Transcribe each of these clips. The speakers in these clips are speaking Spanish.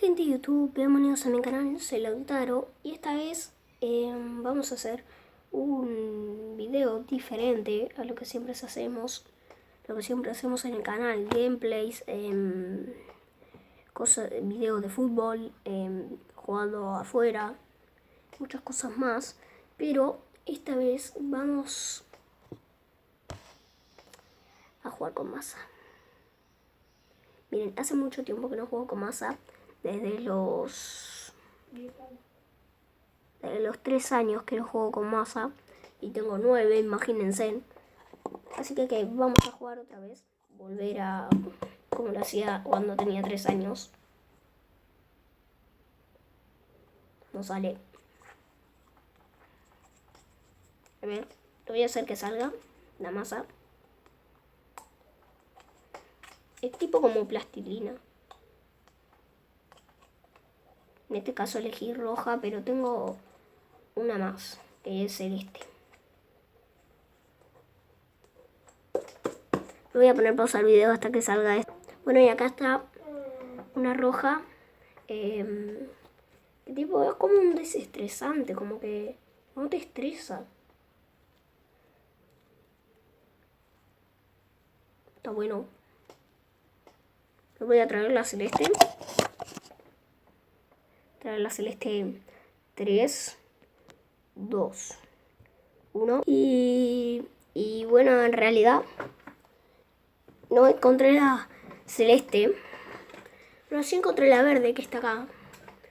gente de YouTube, bienvenidos a mi canal, soy Lautaro y esta vez vamos a hacer un video diferente a lo que siempre hacemos, en el canal, gameplays, videos de fútbol, jugando afuera, muchas cosas más, pero esta vez vamos a jugar con masa. Miren, hace mucho tiempo que no juego con masa, desde los 3 años que no juego con masa y tengo 9, imagínense. Así que vamos a jugar otra vez, volver a como lo hacía cuando tenía 3 años. No sale. A ver, lo voy a hacer que salga la masa. Es tipo como plastilina. En este caso elegí roja, pero tengo una más, que es celeste. Le voy a poner pausa al video hasta que salga esto. Bueno, y acá está una roja. Que tipo es como un desestresante, como que no te estresa. Está bueno. Le voy a traer la celeste. Traer la celeste 3, 2, 1. Y bueno, en realidad no encontré la celeste, pero sí encontré la verde que está acá.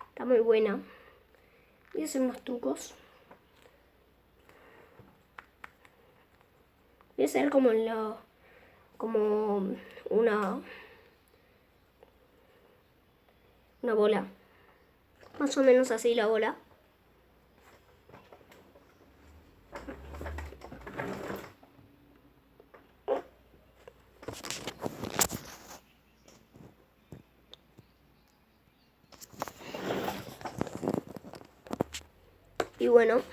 Está muy buena. Voy a hacer unos trucos. Voy a hacer como una bola. Más o menos así la bola. Y bueno,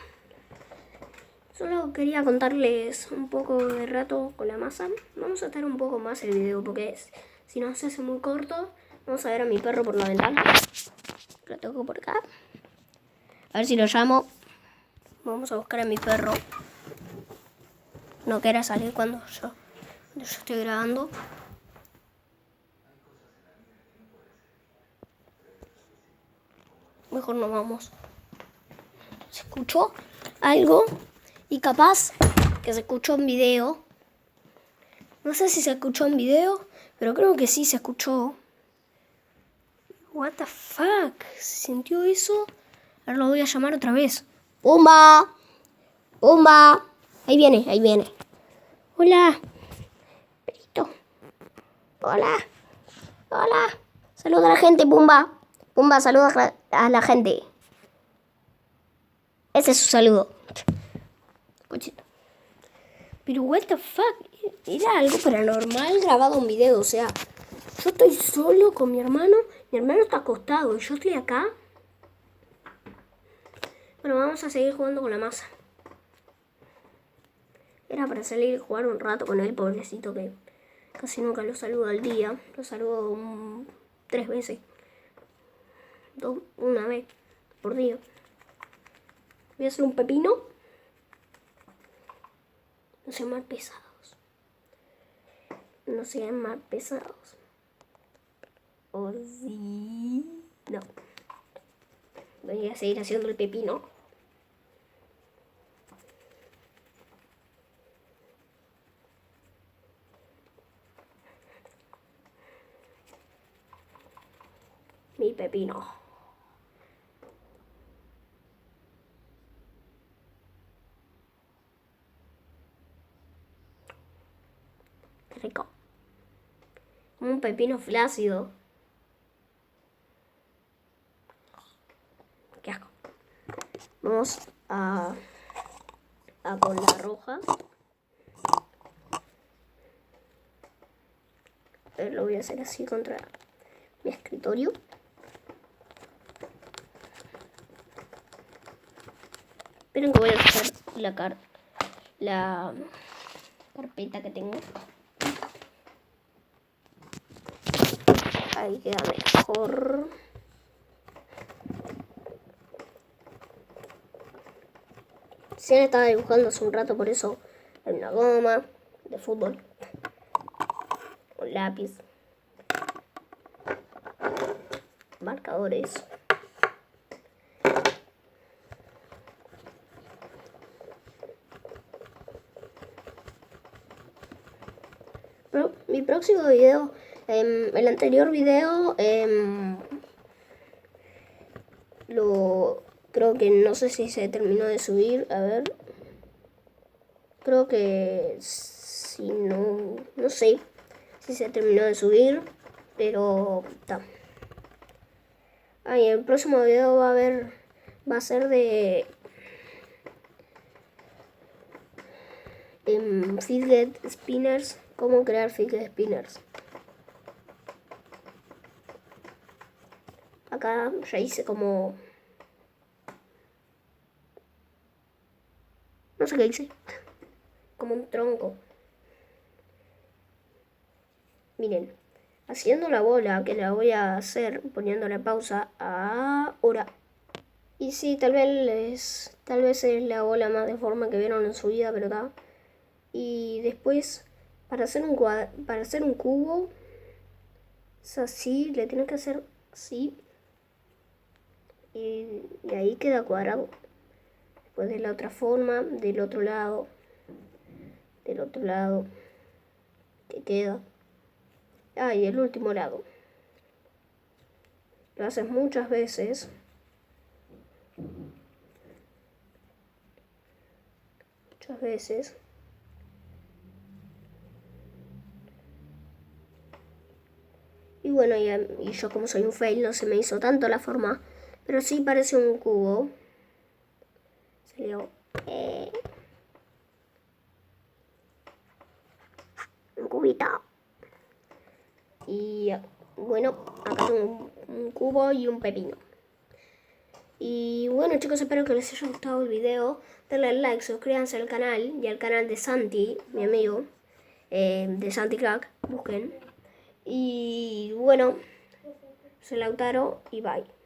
solo quería contarles un poco de rato con la masa. Vamos a estar un poco más el video porque si no se hace muy corto. Vamos a ver a mi perro por la ventana. Lo toco por acá. A ver si lo llamo. Vamos a buscar a mi perro. No quiere salir cuando yo estoy grabando. Mejor no vamos. ¿Se escuchó algo? Y capaz que se escuchó en video. No sé si se escuchó en video, pero creo que sí se escuchó. What the fuck? ¿Se sintió eso? Ahora lo voy a llamar otra vez. ¡Pumba! ¡Pumba! Ahí viene. Hola. Perito. Hola. Saluda a la gente, Pumba. Pumba, saluda a la gente. Ese es su saludo. Pero what the fuck, era algo paranormal grabado en video, o sea, yo estoy solo con mi hermano está acostado y yo estoy acá. Bueno, vamos a seguir jugando con la masa. Era para salir y jugar un rato con él, pobrecito, que casi nunca lo saludo al día. Lo saludo 3 veces. Una vez por día. Voy a hacer un pepino. No sean más pesados. ¿O sí? No. Voy a seguir haciendo el pepino. Mi pepino. Qué rico. Como un pepino flácido. Qué asco. Vamos a con la roja. Lo voy a hacer así contra mi escritorio. Esperen que voy a buscar la carpeta que tengo. Ahí queda mejor. Recién estaba dibujando hace un rato, por eso hay una goma de fútbol, un lápiz, marcadores. Pero mi próximo video, el anterior video, creo que no sé si se terminó de subir, a ver. Creo que si no sé si se terminó de subir, pero está. Y el próximo video va a ser de fidget spinners, cómo crear fidget spinners. Acá ya hice como, no sé qué hice, como un tronco. Miren, haciendo la bola, que la voy a hacer poniéndole pausa ahora. Y sí, tal vez es la bola más deforme que vieron en su vida, pero está. Y después, para hacer un cubo, es así, le tienes que hacer así. Y ahí queda cuadrado. Después de la otra forma, del otro lado, que queda. Y el último lado. Lo haces muchas veces. Y bueno, y yo como soy un fail no se me hizo tanto la forma, pero sí parece un cubo. Salió un cubito. Y bueno, acá tengo un cubo y un pepino. Y bueno, chicos, espero que les haya gustado el video. Denle like, suscríbanse al canal y al canal de Santi, mi amigo, de Santi Crack, busquen. Y bueno, soy Lautaro y bye.